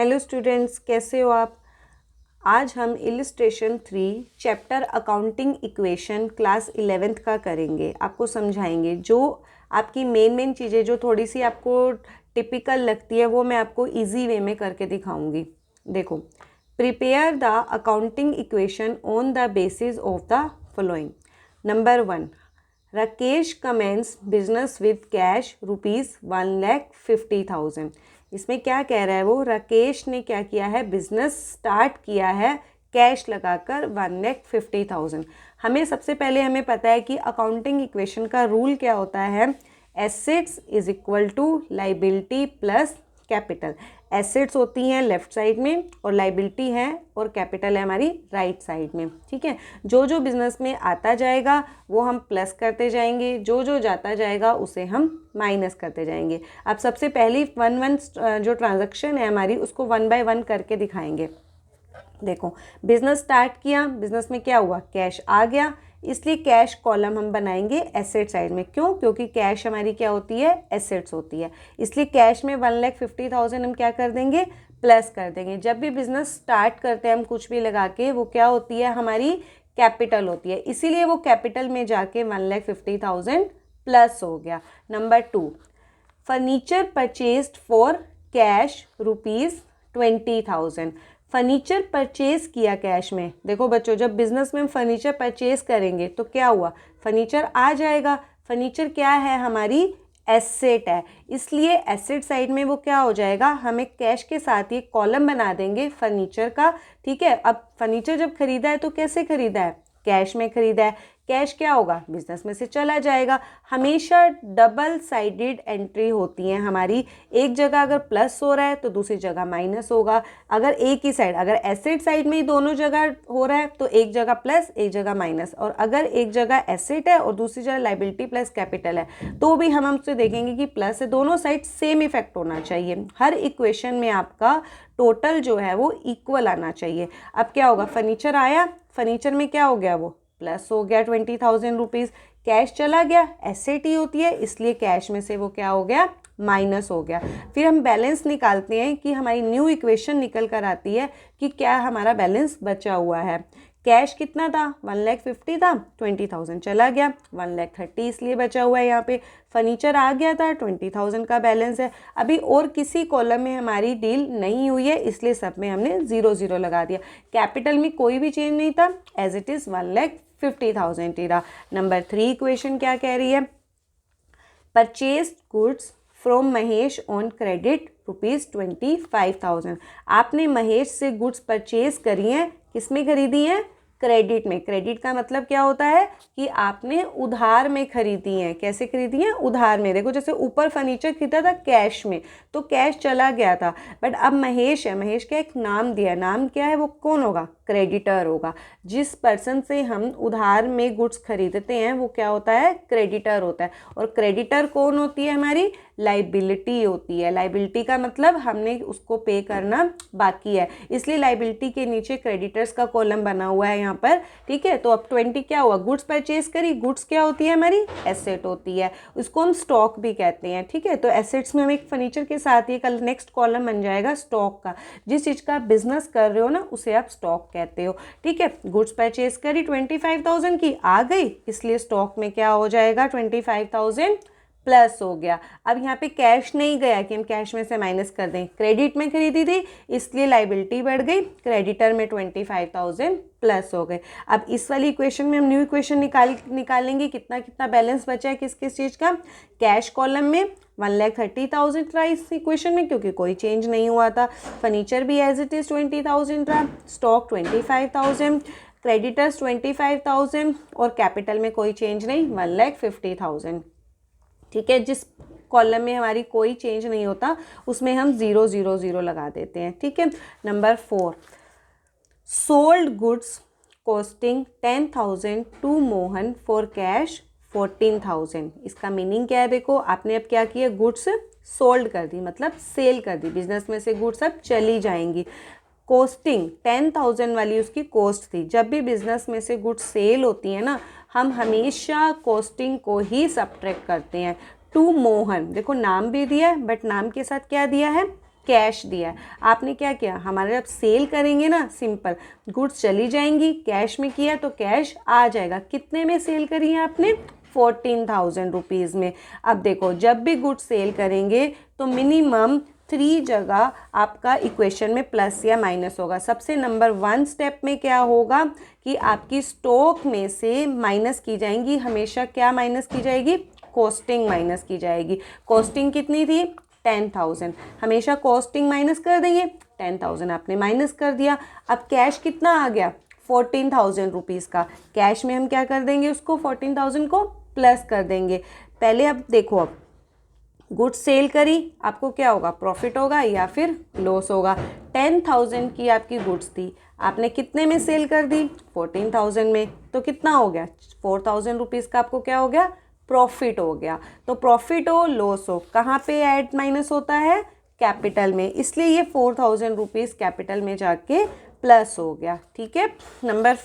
Hello students, कैसे हो आप। आज हम illustration 3 chapter accounting equation class 11th का करेंगे। आपको समझाएंगे जो आपकी मेन चीज़ें जो थोड़ी सी आपको टिपिकल लगती है वो मैं आपको इजी वे में करके दिखाऊंगी। देखो, prepare the accounting equation on the basis of the following. Number 1, Rakesh commences business with cash ₹1,50,000। इसमें क्या कह रहा है वो, राकेश ने क्या किया है, बिजनेस स्टार्ट किया है कैश लगाकर 1,50,000। हमें सबसे पहले हमें पता है कि अकाउंटिंग इक्वेशन का रूल क्या होता है, assets is equal to liability plus capital. Assets होती हैं लेफ्ट साइड में और लाइबिलिटी है और कैपिटल है हमारी राइट साइड में। ठीक है, जो जो बिजनेस में आता जाएगा वो हम प्लस करते जाएंगे, जो जो जाता जाएगा उसे हम माइनस करते जाएंगे। अब सबसे पहली वन जो ट्रांजैक्शन है हमारी उसको 1 बाय 1 करके दिखाएंगे। देखो, बिजनेस स्टार्ट किया, बिजनेस में क्या हुआ, कैश आ गया, इसलिए कैश कॉलम हम बनाएंगे एसेट साइड में। क्यों? क्योंकि कैश हमारी क्या होती है, एसेट्स होती है। इसलिए कैश में 1,50,000 हम क्या कर देंगे, प्लस कर देंगे। जब भी बिजनेस स्टार्ट करते हैं हम कुछ भी लगा के, वो क्या होती है, हमारी कैपिटल होती है, इसीलिए वो कैपिटल में जाके 1,50,000 प्लस हो गया। Number 2, furniture purchased for cash ₹20,000। Furniture purchase किया कैश में। देखो बच्चों, जब बिजनेस में हम फर्नीचर परचेज करेंगे तो क्या हुआ, फर्नीचर आ जाएगा। फर्नीचर क्या है, हमारी एसेट है, इसलिए एसेट साइड में वो क्या हो जाएगा, हमें कैश के साथ ही कॉलम बना देंगे फर्नीचर का। ठीक है, अब फर्नीचर जब खरीदा है तो कैसे खरीदा है, कैश में खरीदा है। कैश क्या होगा, बिजनेस में से चला जाएगा। हमेशा डबल साइडेड एंट्री होती हैं हमारी, एक जगह अगर प्लस हो रहा है तो दूसरी जगह माइनस होगा। अगर एक ही साइड, अगर एसेट साइड में ही दोनों जगह हो रहा है तो एक जगह प्लस एक जगह माइनस, और अगर एक जगह एसेट है और दूसरी जगह लाइबिलिटी प्लस कैपिटल है तो भी हम हमसे देखेंगे कि प्लस है। दोनों साइड सेम इफेक्ट होना चाहिए। हर इक्वेशन में आपका टोटल जो है वो इक्वल आना चाहिए। अब क्या होगा, फर्नीचर आया, फर्नीचर में क्या हो गया, वो प्लस हो गया 20,000 रुपीज़। कैश चला गया, एसेट ही होती है, इसलिए कैश में से वो क्या हो गया, माइनस हो गया। फिर हम बैलेंस निकालते हैं कि हमारी न्यू इक्वेशन निकल कर आती है कि क्या हमारा बैलेंस बचा हुआ है। कैश कितना था, 1,50,000 था, 20,000 चला गया, 1,30,000 इसलिए बचा हुआ है यहाँ पे। फर्नीचर आ गया था, 20,000 का बैलेंस है। अभी और किसी कॉलम में हमारी डील नहीं हुई है, इसलिए सब में हमने 0 लगा दिया। कैपिटल में कोई भी चेंज नहीं था, एज इट इज़ 1,50,000 ही रहा। नंबर 3 इक्वेशन क्या कह रही है, purchase goods from Mahesh on credit ₹25,000। आपने महेश से गुड्स परचेज करी हैं, किस में खरीदी हैं, क्रेडिट में। क्रेडिट का मतलब क्या होता है कि आपने उधार में खरीदी हैं। कैसे खरीदी हैं, उधार में। देखो, जैसे ऊपर फर्नीचर खरीदा था कैश में तो कैश चला गया था, बट अब महेश है, महेश का एक नाम दिया, नाम क्या है, वो कौन होगा, क्रेडिटर होगा। जिस पर्सन से हम उधार में गुड्स खरीदते हैं वो क्या होता है, क्रेडिटर होता है। और क्रेडिटर कौन होती है, हमारी लाइबिलिटी होती है। लाइबिलिटी का मतलब हमने उसको पे करना बाकी है, इसलिए लाइबिलिटी के नीचे क्रेडिटर्स का कॉलम बना हुआ है यहाँ पर। ठीक है, तो अब 20 क्या हुआ, गुड्स परचेज करी। गुड्स क्या होती है, हमारी एसेट होती है, उसको हम स्टॉक भी कहते हैं। ठीक है, तो एसेट्स में हम एक फर्नीचर के साथ ही कल नेक्स्ट कॉलम बन जाएगा स्टॉक का। जिस चीज़ का बिजनेस कर रहे हो ना उसे आप स्टॉक कहते हो। ठीक है, गुड्स परचेज करी 25,000 की, आ गई, इसलिए स्टॉक में क्या हो जाएगा, 25,000 प्लस हो गया। अब यहाँ पे कैश नहीं गया कि हम कैश में से माइनस कर दें, क्रेडिट में खरीदी थी इसलिए लाइबिलिटी बढ़ गई, क्रेडिटर में 25,000 प्लस हो गए। अब इस वाली इक्वेशन में हम न्यू इक्वेशन निकालेंगे, कितना कितना बैलेंस बचा है किस किस चीज़ का, कैश कॉलम में 1,30,000 रहा इस इक्वेशन में क्योंकि कोई चेंज नहीं हुआ था। फर्नीचर भी एज इट इज़ 20,000 रहा, स्टॉक 25,000, क्रेडिटर्स 25,000 और कैपिटल में कोई चेंज नहीं, 1,50,000। ठीक है, जिस कॉलम में हमारी कोई चेंज नहीं होता उसमें हम 0 लगा देते हैं। ठीक है, number 4, sold goods costing 10,000 to Mohan for cash 14,000। इसका मीनिंग क्या है, देखो आपने अब क्या किया, गुड्स सोल्ड कर दी, मतलब सेल कर दी, बिजनेस में से गुड्स अब चली जाएंगी। कॉस्टिंग 10,000 वाली उसकी कॉस्ट थी। जब भी बिजनेस में से गुड्स सेल होती है ना, हम हमेशा कॉस्टिंग को ही सब्ट्रैक्ट करते हैं। टू मोहन, देखो नाम भी दिया है बट नाम के साथ क्या दिया है, कैश दिया है। आपने क्या किया, हमारे जब सेल करेंगे ना, सिंपल गुड्स चली जाएंगी, कैश में किया तो कैश आ जाएगा। कितने में सेल करी है आपने, 14,000 रुपीज़ में। अब देखो जब भी गुड्स सेल करेंगे तो मिनिमम 3 जगह आपका इक्वेशन में प्लस या माइनस होगा। सबसे नंबर 1 स्टेप में क्या होगा कि आपकी स्टॉक में से माइनस की जाएंगी, हमेशा क्या माइनस की जाएगी, कॉस्टिंग माइनस की जाएगी। कॉस्टिंग कितनी थी, 10,000, हमेशा कॉस्टिंग माइनस कर देंगे, 10,000 आपने माइनस कर दिया। अब कैश कितना आ गया, 14,000 रुपीज़ का। कैश में हम क्या कर देंगे, उसको 14,000 को प्लस कर देंगे। पहले अब देखो, अब गुड्स सेल करी, आपको क्या होगा, प्रॉफिट होगा या फिर लॉस होगा। 10,000 की आपकी गुड्स थी, आपने कितने में सेल कर दी, 14,000 में, तो कितना हो गया, 4,000 रुपीज़ का आपको क्या हो गया, प्रॉफिट हो गया। तो प्रॉफिट हो लॉस हो, कहाँ पे ऐड माइनस होता है, कैपिटल में, इसलिए ये 4,000 रुपीज़ कैपिटल में जाके प्लस हो गया। ठीक है, नंबर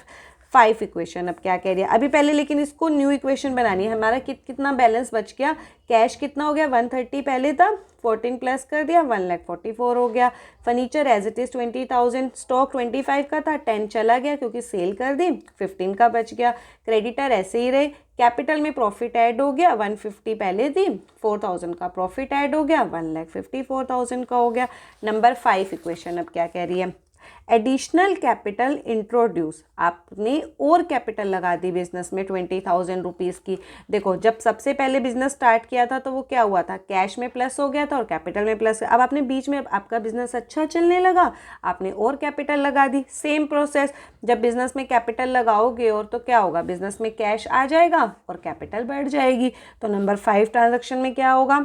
5 इक्वेशन अब क्या कह रही है, अभी पहले लेकिन इसको न्यू इक्वेशन बनानी है। हमारा कितना बैलेंस बच गया, कैश कितना हो गया, 130 पहले था, 14 प्लस कर दिया, 1,44,000 हो गया। Furniture as it is 20,000, stock 25 का था, 10 चला गया क्योंकि सेल कर दी, 15 का बच गया। क्रेडिटर ऐसे ही रहे, कैपिटल में प्रॉफिट ऐड हो गया, 150 पहले थी, 4,000 का प्रॉफिट ऐड हो गया, 1,54,000 का हो गया। नंबर 5 इक्वेशन अब क्या कह रही है, एडिशनल कैपिटल इंट्रोड्यूस, आपने और कैपिटल लगा दी बिजनेस में 20,000 रुपीज़ की। देखो जब सबसे पहले बिजनेस स्टार्ट किया था तो वो क्या हुआ था, कैश में प्लस हो गया था और कैपिटल में प्लस। अब आपने बीच में आपका बिजनेस अच्छा चलने लगा, आपने और कैपिटल लगा दी। सेम प्रोसेस, जब बिजनेस में कैपिटल लगाओगे और तो क्या होगा, बिजनेस में कैश आ जाएगा और कैपिटल बढ़ जाएगी। तो नंबर 5 ट्रांजेक्शन में क्या होगा,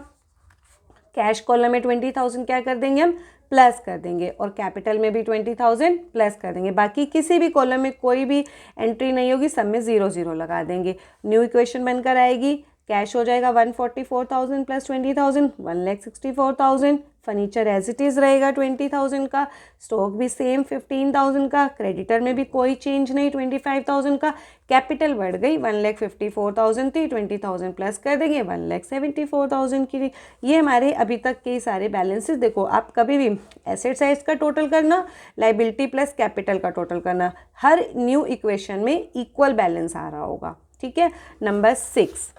कैश कॉलम में 20,000 क्या कर देंगे हम, प्लस कर देंगे, और कैपिटल में भी 20,000 प्लस कर देंगे। बाकी किसी भी कॉलम में कोई भी एंट्री नहीं होगी, सब में 0 0 लगा देंगे। न्यू इक्वेशन बनकर आएगी, कैश हो जाएगा 144,000 plus 20,000, 1,64,000। Furniture as it is रहेगा 20,000 का, स्टॉक भी सेम 15,000 का, क्रेडिटर में भी कोई चेंज नहीं 25,000 का, कैपिटल बढ़ गई 1,54,000 थी, 20,000 प्लस कर देंगे 1,74,000 की। ये हमारे अभी तक के सारे बैलेंसेस। देखो आप कभी भी एसेट साइड का टोटल करना, लाइबिलिटी प्लस कैपिटल का टोटल करना, हर न्यू इक्वेशन में इक्वल बैलेंस आ रहा होगा। ठीक है, number 6,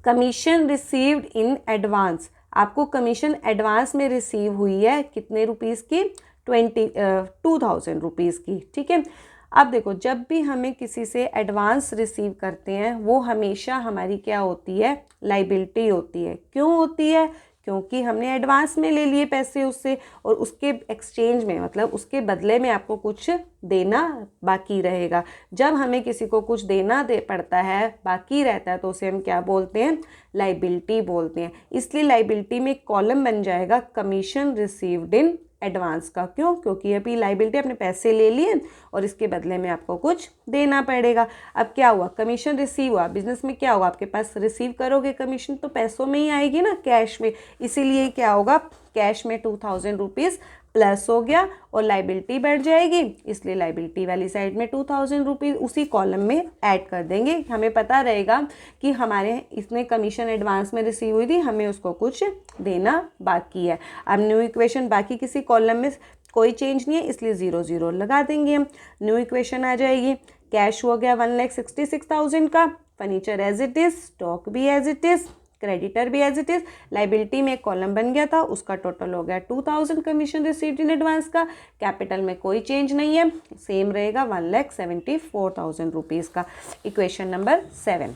commission received in advance, आपको कमीशन एडवांस में रिसीव हुई है कितने रुपीज़ की, 2,000 रुपीज़ की। ठीक है, अब देखो जब भी हमें किसी से एडवांस रिसीव करते हैं वो हमेशा हमारी क्या होती है, लाइबिलिटी होती है। क्यों होती है, क्योंकि हमने एडवांस में ले लिए पैसे उससे, और उसके एक्सचेंज में मतलब उसके बदले में आपको कुछ देना बाकी रहेगा। जब हमें किसी को कुछ देना पड़ता है, बाकी रहता है, तो उसे हम क्या बोलते हैं, लाइबिलिटी बोलते हैं। इसलिए लाइबिलिटी में कॉलम बन जाएगा कमीशन रिसीव्ड इन एडवांस का। क्यों, क्योंकि अभी लाइबिलिटी अपने पैसे ले लिए और इसके बदले में आपको कुछ देना पड़ेगा। अब क्या हुआ, कमीशन रिसीव हुआ, बिजनेस में क्या होगा, आपके पास रिसीव करोगे कमीशन तो पैसों में ही आएगी ना, कैश में, इसीलिए क्या होगा, कैश में 2,000 रुपीज़ प्लस हो गया और लाइबिलिटी बढ़ जाएगी, इसलिए लाइबिलिटी वाली साइड में 2,000 रुपीज़ उसी कॉलम में ऐड कर देंगे। हमें पता रहेगा कि हमारे इसने कमीशन एडवांस में रिसीव हुई थी, हमें उसको कुछ देना बाकी है। अब न्यू इक्वेशन, बाकी किसी कॉलम में कोई चेंज नहीं है, इसलिए 0 0 लगा देंगे हम। न्यू इक्वेशन आ जाएगी, कैश हो गया 1,66,000 का, furniture as it is, stock भी एज इट इज़, क्रेडिटर भी एज इट इज़, लाइबिलिटी में एक कॉलम बन गया था, उसका टोटल हो गया 2,000 कमीशन रिसीव्ड इन एडवांस का, कैपिटल में कोई चेंज नहीं है, सेम रहेगा 1,74,000 रुपीज़ का। Equation number 7,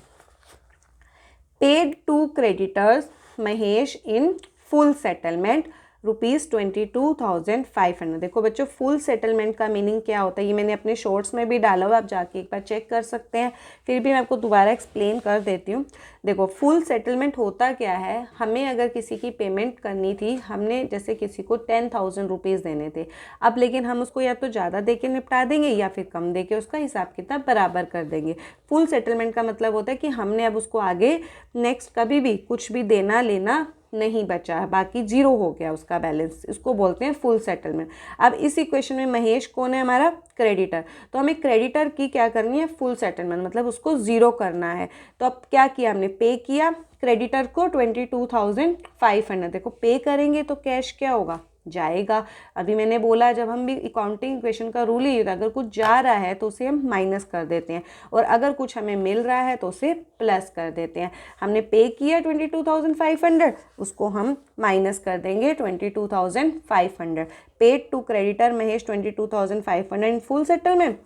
paid to creditors Mahesh in full settlement ₹22,500। देखो बच्चों, फुल सेटलमेंट का मीनिंग क्या होता है, ये मैंने अपने शॉर्ट्स में भी डाला हुआ, आप जाके एक बार चेक कर सकते हैं, फिर भी मैं आपको दोबारा एक्सप्लेन कर देती हूँ। देखो फुल सेटलमेंट होता क्या है, हमें अगर किसी की पेमेंट करनी थी, हमने जैसे किसी को 10,000 रुपीज़ देने थे, अब लेकिन हम उसको या तो ज़्यादा दे के निपटा देंगे या फिर कम दे के उसका हिसाब किताब बराबर कर देंगे। फुल सेटलमेंट का मतलब होता है कि हमने अब उसको आगे नेक्स्ट कभी भी कुछ भी देना लेना नहीं बचा है, बाकी 0 हो गया उसका बैलेंस, इसको बोलते हैं फुल सेटलमेंट। अब इस इक्वेशन में महेश कौन है, हमारा क्रेडिटर, तो हमें क्रेडिटर की क्या करनी है, फुल सेटलमेंट, मतलब उसको 0 करना है। तो अब क्या किया हमने, पे किया, क्रेडिटर को 22,500। देखो पे करेंगे तो कैश क्या होगा, जाएगा। अभी मैंने बोला जब हम भी अकाउंटिंग इक्वेशन का रूल ही होता है, अगर कुछ जा रहा है तो उसे हम माइनस कर देते हैं और अगर कुछ हमें मिल रहा है तो उसे प्लस कर देते हैं। हमने पे किया 22,500, उसको हम माइनस कर देंगे 22,500। Paid to creditor Mahesh 22,500 in full settlement.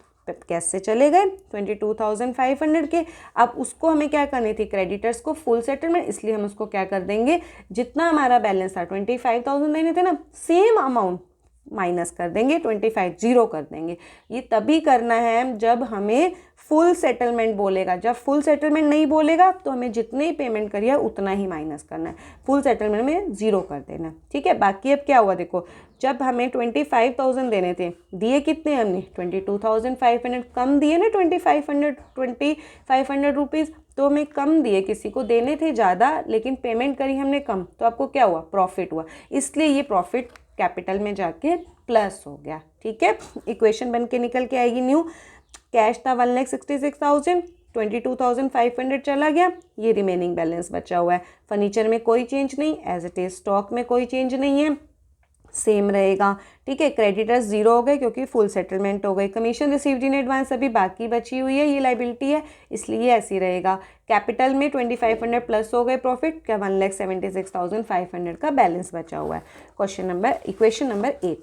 कैसे चले गए 22,500 के। अब उसको हमें क्या करनी थी, क्रेडिटर्स को फुल सेटलमेंट, इसलिए हम उसको क्या कर देंगे, जितना हमारा बैलेंस था 25,000 देने थे ना, सेम अमाउंट माइनस कर देंगे, 25 जीरो कर देंगे। ये तभी करना है जब हमें फुल सेटलमेंट बोलेगा। जब फुल सेटलमेंट नहीं बोलेगा तो हमें जितने ही पेमेंट करिए उतना ही माइनस करना है, फुल सेटलमेंट में जीरो कर देना है, ठीक है। बाकी अब क्या हुआ, देखो जब हमें 25,000 देने थे, दिए कितने हमने 22,500, कम दिए ना 2,500 रुपीज़, तो हमें कम दिए, किसी को देने थे ज़्यादा लेकिन पेमेंट करी हमने कम, तो आपको क्या हुआ, प्रॉफिट हुआ। इसलिए ये प्रॉफिट कैपिटल में जाके प्लस हो गया, ठीक है। इक्वेशन बन के निकल के आएगी न्यू। कैश था 1,66,000, 22,500 चला गया, ये रिमेनिंग बैलेंस बचा हुआ है। फर्नीचर में कोई चेंज नहीं, एज इट इज। स्टॉक में कोई चेंज नहीं है, सेम रहेगा, ठीक है। क्रेडिटर्स जीरो हो गए क्योंकि फुल सेटलमेंट हो गई। कमीशन रिसीव्ड इन एडवांस अभी बाकी बची हुई है, ये लाइबिलिटी है, इसलिए ऐसी रहेगा। कैपिटल में 2,500 प्लस हो गए प्रॉफिट, क्या 1,76,500 का बैलेंस बचा हुआ है। Equation number 8,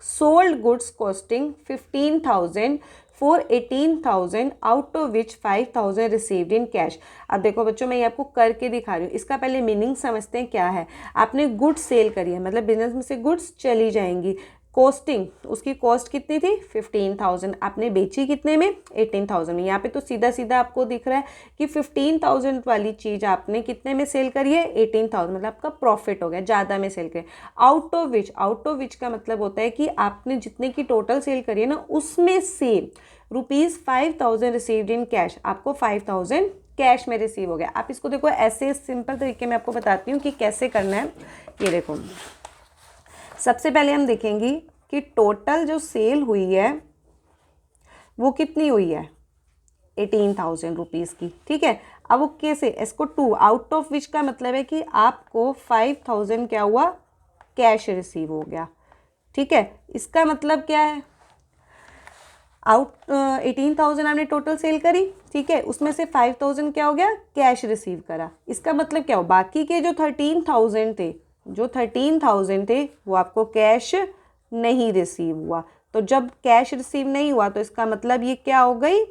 sold goods costing 15,000 for 18,000 out of which 5,000 received in cash. अब देखो बच्चों, मैं ये आपको करके दिखा रही हूँ, इसका पहले मीनिंग समझते हैं क्या है। आपने गुड्स सेल करी है, मतलब बिजनेस में से गुड्स चली जाएंगी। कॉस्टिंग, उसकी कॉस्ट कितनी थी 15,000, आपने बेची कितने में 18,000 में। यहाँ पे तो सीधा सीधा आपको दिख रहा है कि 15,000 वाली चीज़ आपने कितने में सेल करी है 18,000, मतलब आपका प्रॉफिट हो गया, ज़्यादा में सेल करी। आउट ऑफ विच का मतलब होता है कि आपने जितने की टोटल सेल करी है ना, उसमें से ₹5,000 रिसीव्ड इन कैश, आपको 5,000 कैश में रिसीव हो गया। आप इसको देखो ऐसे सिंपल तरीके में आपको बताती हूँ कि कैसे करना है। ये देखो, सबसे पहले हम देखेंगे कि टोटल जो सेल हुई है वो कितनी हुई है 18,000 रुपीज़ की, ठीक है। अब वो कैसे, इसको टू, आउट ऑफ विच का मतलब है कि आपको 5,000 क्या हुआ, कैश रिसीव हो गया, ठीक है। इसका मतलब क्या है, 18,000 आपने टोटल सेल करी, ठीक है, उसमें से 5,000 क्या हो गया, कैश रिसीव करा। इसका मतलब क्या हो, बाकी के जो 13,000 थे वो आपको कैश नहीं रिसीव हुआ। तो जब कैश रिसीव नहीं हुआ तो इसका मतलब ये क्या हो गई,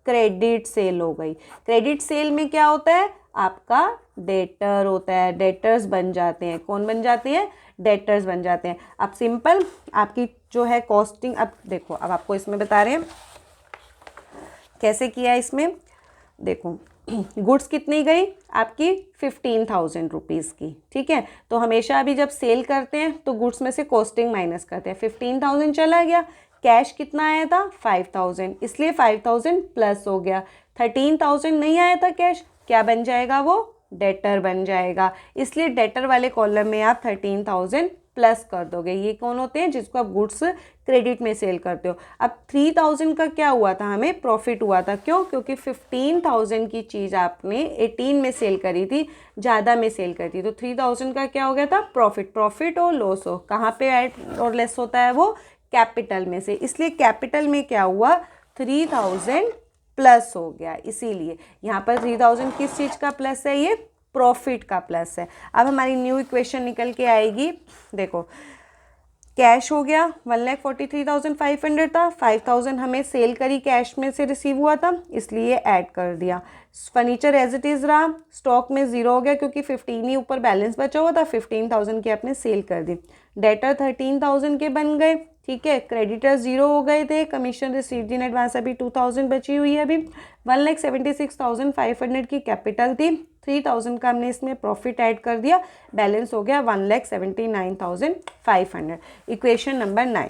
क्रेडिट सेल हो गई। क्रेडिट सेल में क्या होता है, आपका डेटर होता है, डेटर्स बन जाते हैं। कौन बन जाते हैं, डेटर्स बन जाते हैं। अब सिंपल आपकी जो है कॉस्टिंग, अब देखो, अब आपको इसमें बता रहे हैं कैसे किया है। इसमें देखो गुड्स कितनी गई आपकी 15,000 रुपीज़ की, ठीक है। तो हमेशा अभी जब सेल करते हैं तो गुड्स में से कॉस्टिंग माइनस करते हैं। 15,000 चला गया, कैश कितना आया था 5,000, इसलिए 5,000 प्लस हो गया। 13,000 नहीं आया था कैश, क्या बन जाएगा, वो डेटर बन जाएगा। इसलिए डेटर वाले कॉलम में आप 13,000 प्लस कर दोगे। ये कौन होते हैं, जिसको आप गुड्स क्रेडिट में सेल करते हो। अब 3,000 का क्या हुआ था, हमें प्रॉफिट हुआ था, क्यों, क्योंकि 15,000 की चीज़ आपने 18 में सेल करी थी, ज़्यादा में सेल करी थी, तो 3,000 का क्या हो गया था, प्रॉफिट हो लॉस हो, कहाँ पे ऐड और लेस होता है, वो कैपिटल में से। इसलिए कैपिटल में क्या हुआ, 3,000 प्लस हो गया। इसीलिए यहाँ पर 3,000 किस चीज़ का प्लस है, ये प्रॉफिट का प्लस है। अब हमारी न्यू इक्वेशन निकल के आएगी। देखो, कैश हो गया 1,43,500 था, 5,000 हमें सेल करी, कैश में से रिसीव हुआ था, इसलिए ऐड कर दिया। फर्नीचर एज इट इज़ रहा, स्टॉक में ज़ीरो हो गया क्योंकि 15 ही ऊपर बैलेंस बचा हुआ था, 15,000 की आपने सेल कर दी। डेटर 13,000 के बन गए, ठीक है। क्रेडिटर जीरो हो गए थे, कमीशन रिसीव्ड इन एडवांस अभी 2,000 बची हुई है। अभी 1,76,500 की कैपिटल थी, 3,000 का हमने इसमें प्रॉफिट ऐड कर दिया, बैलेंस हो गया 1,79,500। Equation number 9,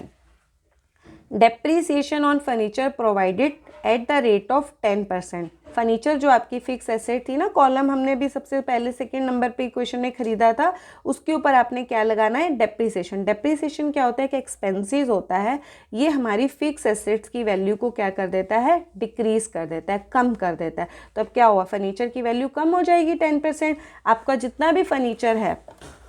depreciation on furniture provided at the rate of 10%। Furniture जो आपकी फिक्स एसेट थी ना, कॉलम हमने भी सबसे पहले सेकंड नंबर पे क्वेश्चन में खरीदा था, उसके ऊपर आपने क्या लगाना है, डेप्रिसिएशन। डेप्रिसिएशन क्या होता है कि एक्सपेंसेस होता है, ये हमारी फिक्स एसेट्स की वैल्यू को क्या कर देता है, डिक्रीज कर देता है, कम कर देता है। तो अब क्या हुआ, फर्नीचर की वैल्यू कम हो जाएगी 10%। आपका जितना भी फर्नीचर है,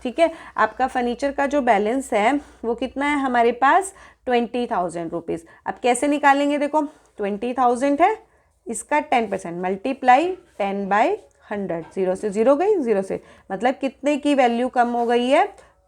ठीक है, आपका फर्नीचर का जो बैलेंस है वो कितना है हमारे पास, 20,000 रुपीज़। अब कैसे निकालेंगे, देखो 20,000 है, इसका 10% मल्टीप्लाई 10/100, 0 से 0 गई, 0 से मतलब कितने की वैल्यू कम हो गई है,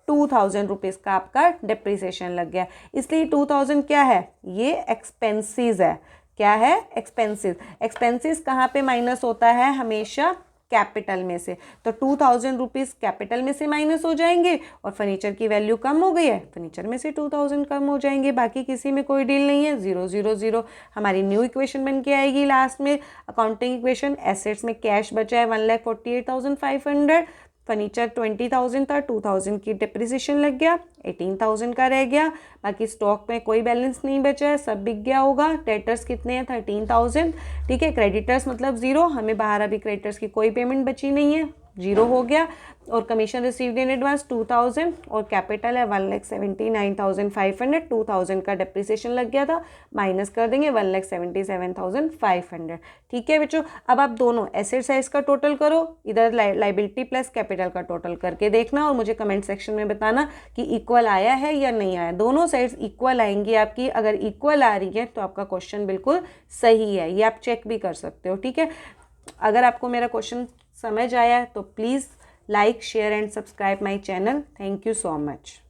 2,000 रुपीज़ का आपका डिप्रिसिएशन लग गया। इसलिए 2,000 क्या है, ये एक्सपेंसेस है। क्या है, एक्सपेंसेस। एक्सपेंसेस कहाँ पे माइनस होता है, हमेशा कैपिटल में से। तो 2,000 रुपीज़ कैपिटल में से माइनस हो जाएंगे और फर्नीचर की वैल्यू कम हो गई है, फर्नीचर में से 2,000 कम हो जाएंगे, बाकी किसी में कोई डील नहीं है, 0 0 0। हमारी न्यू इक्वेशन बन के आएगी लास्ट में, अकाउंटिंग इक्वेशन। एसेट्स में कैश बचा है 1,48,500, फर्नीचर 20,000 था, 2,000 की डिप्रिसिएशन लग गया, 18,000 का रह गया, बाकी स्टॉक में कोई बैलेंस नहीं बचा है, सब बिक गया होगा। डेटर्स कितने हैं, 13,000, ठीक है। क्रेडिटर्स मतलब 0, हमें बाहर अभी क्रेडिटर्स की कोई पेमेंट बची नहीं है, 0 हो गया। और कमीशन रिसीव्ड इन एडवांस 2,000 और कैपिटल है 1,79,500, 2,000 का डिप्रिसिएशन लग गया था, माइनस कर देंगे 1,77,500। ठीक है बच्चों, अब आप दोनों एसेट साइज का टोटल करो, इधर लाइबिलिटी प्लस कैपिटल का टोटल करके देखना और मुझे कमेंट सेक्शन में बताना कि इक्वल आया है या नहीं आया। दोनों साइड्स इक्वल आएंगी आपकी, अगर इक्वल आ रही है तो आपका क्वेश्चन बिल्कुल सही है, ये आप चेक भी कर सकते हो। ठीक है, अगर आपको मेरा क्वेश्चन समझ आया तो please like, share and subscribe my channel. Thank you so much.